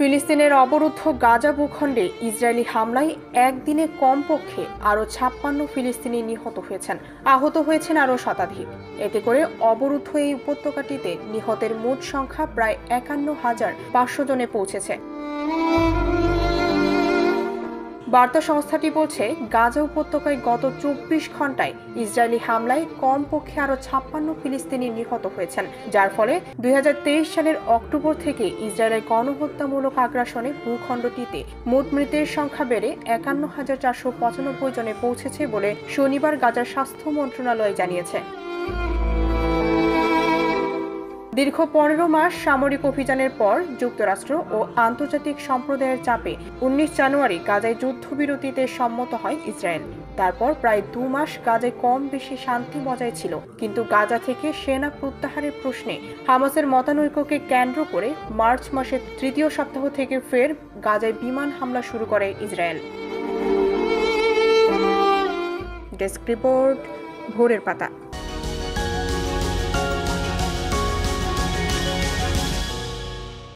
ফিলিস্তিনের অবরুদ্ধ গাজা ভূখণ্ডে ইসরায়েলি হামলায় একদিনে কমপক্ষে আরও 56 ফিলিস্তিনি নিহত হয়েছেন, আহত হয়েছেন আরও শতাধিক। এতে করে অবরুদ্ধ এই উপত্যকাটিতে নিহতের মোট সংখ্যা প্রায় 51,500 জনে পৌঁছেছে। বার্তা সংস্থাটি বলছে, গাজা উপত্যকায় গত 24 ঘণ্টায় ইসরায়েলি হামলায় কমপক্ষে আরও 56 ফিলিস্তিনি নিহত হয়েছেন, যার ফলে 2023 সালের অক্টোবর থেকে ইসরায়েলের গণহত্যামূলক আগ্রাসনে ভূখণ্ডটিতে মোট মৃতের সংখ্যা বেড়ে 51,495 জনে পৌঁছেছে বলে শনিবার গাজার স্বাস্থ্য মন্ত্রণালয় জানিয়েছে। দীর্ঘ 15 মাস সামরিক অভিযানের পর যুক্তরাষ্ট্র ও আন্তর্জাতিক সম্প্রদায়ের চাপে 19 জানুয়ারি গাজায় যুদ্ধবিরতিতে সম্মত হয় ইসরায়েল। তারপর প্রায় 2 মাস গাজায় কম বেশি শান্তি বজায় ছিল, কিন্তু গাজা থেকে সেনা প্রত্যাহারের প্রশ্নে হামাসের মতানৈক্যকে কেন্দ্র করে মার্চ মাসের তৃতীয় সপ্তাহ থেকে ফের গাজায় বিমান হামলা শুরু করে ইসরায়েল। ডেস্ক রিপোর্ট, ভোরের পাতা।